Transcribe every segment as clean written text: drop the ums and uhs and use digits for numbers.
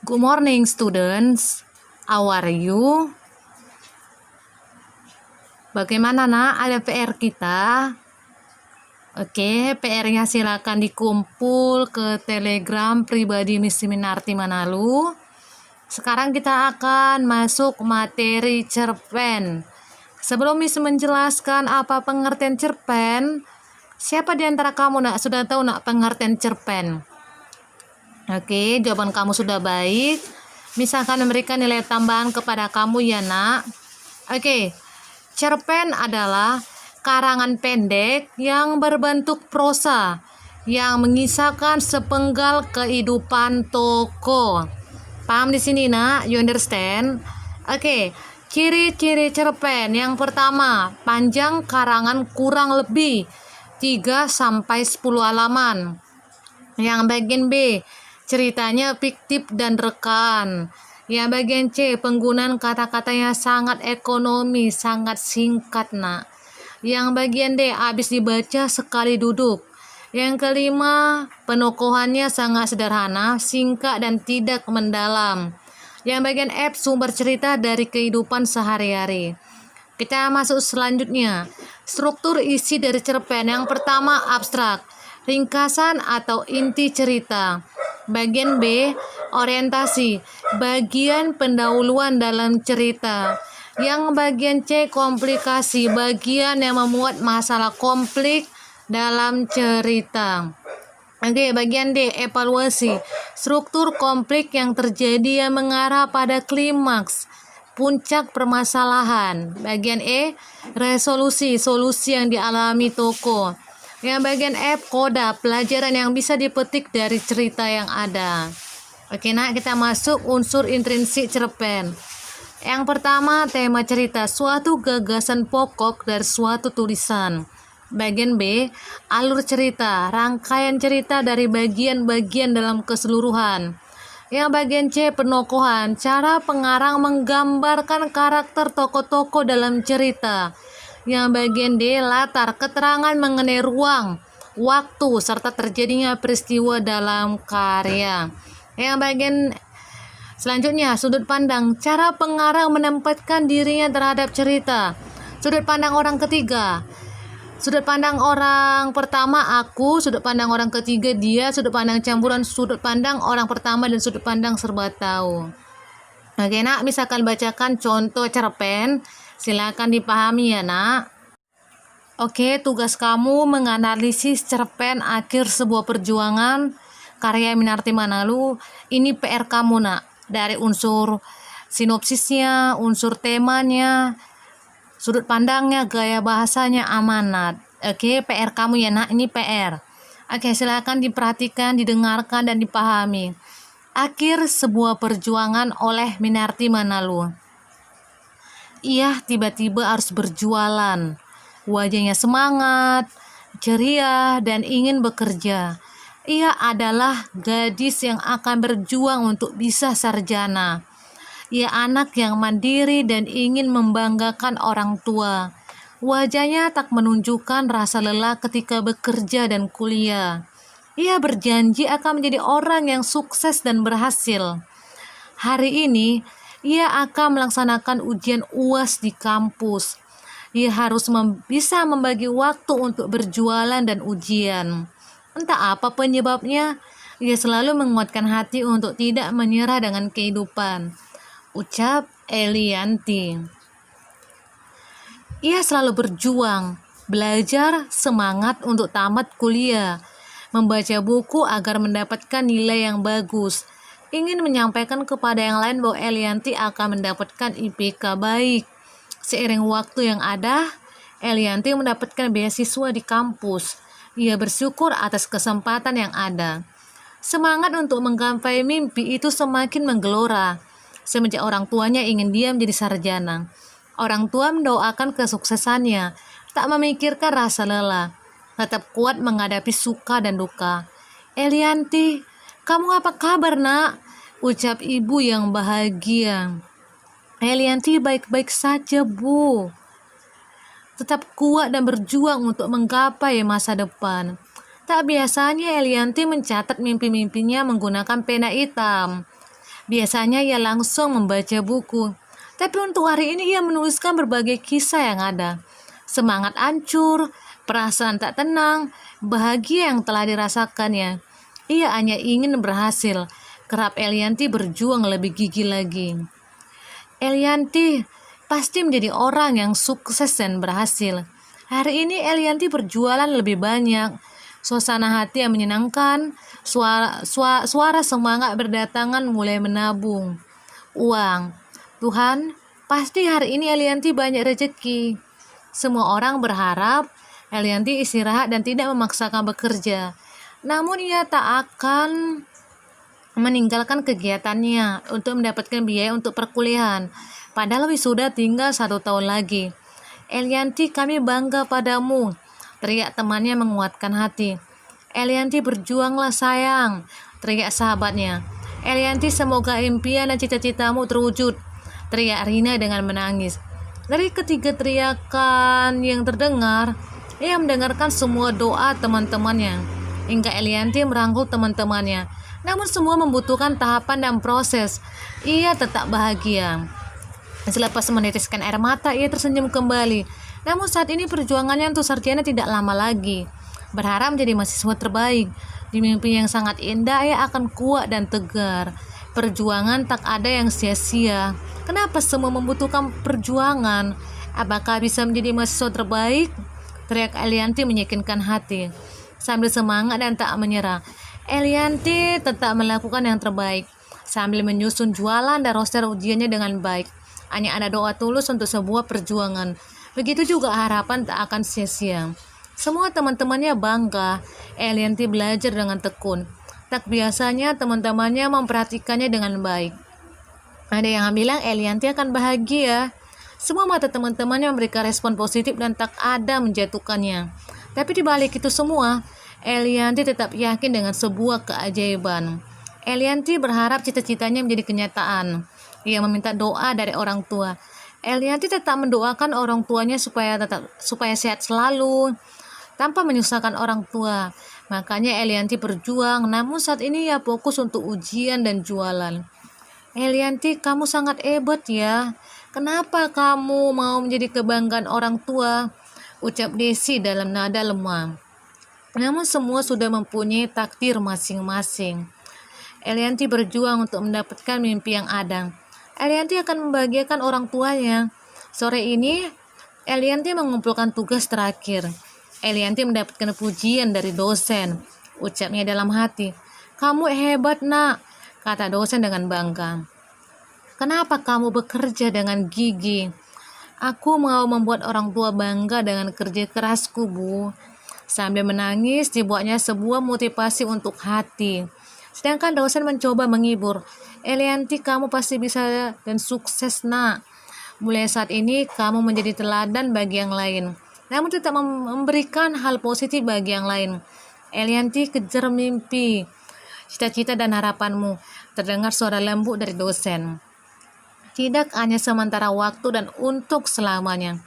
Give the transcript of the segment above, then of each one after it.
Good morning, students. How are you? Bagaimana, nak? Ada PR kita? Oke, PR-nya silakan dikumpul ke Telegram pribadi Miss Minarti Manalu. Sekarang kita akan masuk materi cerpen. Sebelum Miss menjelaskan apa pengertian cerpen, siapa di antara kamu, nak, sudah tahu, nak, pengertian cerpen? Oke, jawaban kamu sudah baik. Misalkan memberikan nilai tambahan kepada kamu ya, nak. Oke, cerpen adalah karangan pendek yang berbentuk prosa yang mengisahkan sepenggal kehidupan tokoh. Paham di sini, nak? You understand? Oke, ciri-ciri cerpen. Yang pertama, panjang karangan kurang lebih 3-10 halaman. Yang bagian B, ceritanya fiktif dan rekan. Yang bagian C, penggunaan kata-katanya sangat ekonomi, sangat singkat, nak. Yang bagian D, habis dibaca sekali duduk. Yang kelima, penokohannya sangat sederhana, singkat dan tidak mendalam. Yang bagian F, sumber cerita dari kehidupan sehari-hari. Kita masuk selanjutnya. Struktur isi dari cerpen. Yang pertama, abstrak, ringkasan atau inti cerita. Bagian B, orientasi, bagian pendahuluan dalam cerita. Yang bagian C, komplikasi, bagian yang memuat masalah konflik dalam cerita. Oke, bagian D, evaluasi, struktur konflik yang terjadi yang mengarah pada klimaks, puncak permasalahan. Bagian E, resolusi, solusi yang dialami tokoh. Yang bagian F, koda, pelajaran yang bisa dipetik dari cerita yang ada. Oke, nak, kita masuk unsur intrinsik cerpen. Yang pertama, tema cerita, suatu gagasan pokok dari suatu tulisan. Bagian B, alur cerita, rangkaian cerita dari bagian-bagian dalam keseluruhan. Yang bagian C, penokohan, cara pengarang menggambarkan karakter tokoh-tokoh dalam cerita. Yang bagian D, latar, keterangan mengenai ruang, waktu, serta terjadinya peristiwa dalam karya. Yang bagian selanjutnya, sudut pandang, cara pengarang menempatkan dirinya terhadap cerita. Sudut pandang orang ketiga, sudut pandang orang pertama aku, sudut pandang orang ketiga dia, sudut pandang campuran sudut pandang orang pertama dan sudut pandang serba tahu. Oke, nak, misalkan bacakan contoh cerpen. Silakan dipahami ya, nak. Oke, tugas kamu menganalisis cerpen akhir sebuah perjuangan karya Minarti Manalu. Ini PR kamu, nak. Dari unsur sinopsisnya, unsur temanya, sudut pandangnya, gaya bahasanya, amanat. Oke, PR kamu ya, nak. Ini PR. Oke, silakan diperhatikan, didengarkan, dan dipahami. Akhir sebuah perjuangan oleh Minarti Manalu. Ia tiba-tiba harus berjualan. Wajahnya semangat, ceria, dan ingin bekerja. Ia adalah gadis yang akan berjuang untuk bisa sarjana. Ia anak yang mandiri dan ingin membanggakan orang tua. Wajahnya tak menunjukkan rasa lelah ketika bekerja dan kuliah. Ia berjanji akan menjadi orang yang sukses dan berhasil. Hari ini, ia akan melaksanakan ujian UAS di kampus. Ia harus bisa membagi waktu untuk berjualan dan ujian. Entah apa penyebabnya, ia selalu menguatkan hati untuk tidak menyerah dengan kehidupan. Ucap Elianti. Ia selalu berjuang, belajar, semangat untuk tamat kuliah, membaca buku agar mendapatkan nilai yang bagus. Ingin menyampaikan kepada yang lain bahwa Elianti akan mendapatkan IPK baik. Seiring waktu yang ada, Elianti mendapatkan beasiswa di kampus. Ia bersyukur atas kesempatan yang ada. Semangat untuk menggapai mimpi itu semakin menggelora. Semenjak orang tuanya ingin dia menjadi sarjana. Orang tua mendoakan kesuksesannya, tak memikirkan rasa lelah. Tetap kuat menghadapi suka dan duka. Elianti, kamu apa kabar, nak? Ucap ibu yang bahagia. Elianti baik-baik saja, Bu. Tetap kuat dan berjuang untuk menggapai masa depan. Tak biasanya Elianti mencatat mimpi-mimpinya menggunakan pena hitam. Biasanya ia langsung membaca buku. Tapi untuk hari ini ia menuliskan berbagai kisah yang ada. Semangat hancur, perasaan tak tenang, bahagia yang telah dirasakannya. Ia hanya ingin berhasil. Kerap Elianti berjuang lebih gigih lagi. Elianti pasti menjadi orang yang sukses dan berhasil. Hari ini Elianti berjualan lebih banyak. Suasana hati yang menyenangkan, suara semangat berdatangan mulai menabung. Uang. Tuhan, pasti hari ini Elianti banyak rezeki. Semua orang berharap Elianti istirahat dan tidak memaksakan bekerja. Namun ia tak akan meninggalkan kegiatannya untuk mendapatkan biaya untuk perkuliahan. Padahal wisuda tinggal 1 tahun lagi. Elianti, kami bangga padamu, teriak temannya menguatkan hati. Elianti, berjuanglah sayang, teriak sahabatnya. Elianti, semoga impian dan cita-citamu terwujud, teriak Rina dengan menangis. Dari ketiga teriakan yang terdengar, ia mendengarkan semua doa teman-temannya. Hingga Elianti merangkul teman-temannya. Namun semua membutuhkan tahapan dan proses. Ia tetap bahagia. Selepas menitiskan air mata, ia tersenyum kembali. Namun saat ini perjuangannya untuk sarjana tidak lama lagi. Berharap menjadi mahasiswa terbaik. Di mimpi yang sangat indah, ia akan kuat dan tegar. Perjuangan tak ada yang sia-sia. Kenapa semua membutuhkan perjuangan? Apakah bisa menjadi mahasiswa terbaik? Teriak Elianti meyakinkan hati. Sambil semangat dan tak menyerah, Elianti tetap melakukan yang terbaik. Sambil menyusun jualan dan roster ujiannya dengan baik. Hanya ada doa tulus untuk sebuah perjuangan. Begitu juga harapan tak akan sia-sia. Semua teman-temannya bangga. Elianti belajar dengan tekun. Tak biasanya teman-temannya memperhatikannya dengan baik. Ada yang bilang Elianti akan bahagia. Semua mata teman-temannya memberikan respon positif dan tak ada menjatuhkannya. Tapi di balik itu semua, Elianti tetap yakin dengan sebuah keajaiban. Elianti berharap cita-citanya menjadi kenyataan. Ia meminta doa dari orang tua. Elianti tetap mendoakan orang tuanya supaya sehat selalu, tanpa menyusahkan orang tua. Makanya Elianti berjuang, namun saat ini ia fokus untuk ujian dan jualan. Elianti, kamu sangat hebat ya. Kenapa kamu mau menjadi kebanggaan orang tua? Ucap Desi dalam nada lemah. Namun semua sudah mempunyai takdir masing-masing. Elianti berjuang untuk mendapatkan mimpi yang ada. Elianti akan membahagiakan orang tuanya. Sore ini, Elianti mengumpulkan tugas terakhir. Elianti mendapatkan pujian dari dosen. Ucapnya dalam hati, "Kamu hebat, nak," kata dosen dengan bangga. "Kenapa kamu bekerja dengan gigih?" "Aku mau membuat orang tua bangga dengan kerja kerasku, Bu." Sambil menangis, dibuatnya sebuah motivasi untuk hati. Sedangkan dosen mencoba menghibur. "Elianti, kamu pasti bisa dan sukses, nak. Mulai saat ini, kamu menjadi teladan bagi yang lain. Namun tetap memberikan hal positif bagi yang lain. Elianti, kejar mimpi, cita-cita dan harapanmu." Terdengar suara lembut dari dosen. Tidak hanya sementara waktu dan untuk selamanya.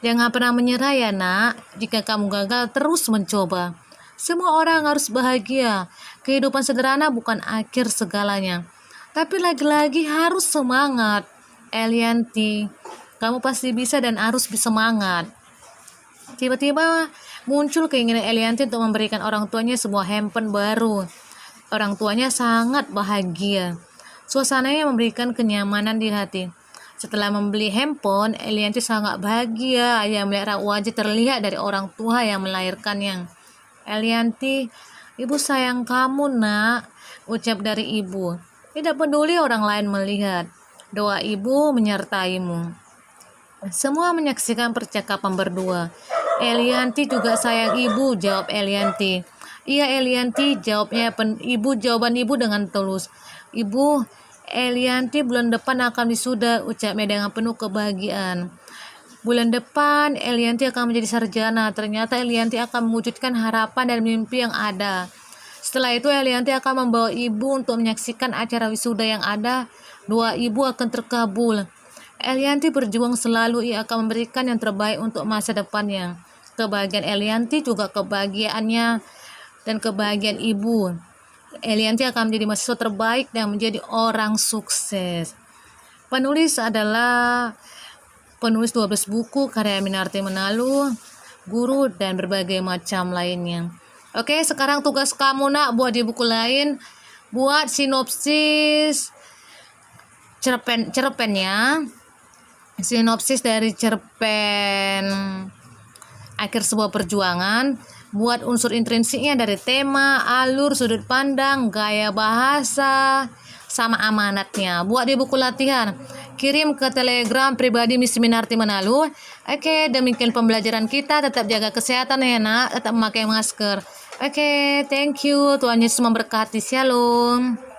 Jangan pernah menyerah ya, nak. Jika kamu gagal, terus mencoba. Semua orang harus bahagia. Kehidupan sederhana bukan akhir segalanya. Tapi lagi-lagi harus semangat. Elianti, kamu pasti bisa dan harus bersemangat. Tiba-tiba muncul keinginan Elianti untuk memberikan orang tuanya sebuah handphone baru. Orang tuanya sangat bahagia. Suasananya memberikan kenyamanan di hati. Setelah membeli handphone, Elianti sangat bahagia. Ia melihat wajah terlihat dari orang tua yang melahirkannya. "Elianti, ibu sayang kamu, nak," ucap dari ibu. "Tidak peduli orang lain melihat. Doa ibu menyertaimu." Semua menyaksikan percakapan berdua. "Elianti juga sayang ibu," jawab Elianti. "Iya, Elianti," jawabnya jawaban ibu dengan tulus. "Ibu, Elianti bulan depan akan wisuda," ucapnya dengan penuh kebahagiaan. Bulan depan Elianti akan menjadi sarjana. Ternyata Elianti akan mewujudkan harapan dan mimpi yang ada. Setelah itu Elianti akan membawa ibu untuk menyaksikan acara wisuda yang ada. Doa ibu akan terkabul. Elianti berjuang selalu. Ia akan memberikan yang terbaik untuk masa depannya. Kebahagiaan Elianti juga kebahagiaannya dan kebahagiaan ibu. Elianti akan menjadi mahasiswa terbaik dan menjadi orang sukses. Penulis adalah penulis 12 buku karya Minarti Manalo, guru, dan berbagai macam lainnya. Oke, sekarang tugas kamu nak buat di buku lain, buat sinopsis cerpennya. Sinopsis dari cerpen Akhir Sebuah Perjuangan. Buat unsur intrinsiknya dari tema, alur, sudut pandang, gaya bahasa, sama amanatnya. Buat di buku latihan, kirim ke Telegram pribadi Miss Minarti Manalo. Oke, demikian pembelajaran kita. Tetap jaga kesehatan ya nak, tetap memakai masker. Oke, thank you. Tuhan Yesus memberkati. Shalom.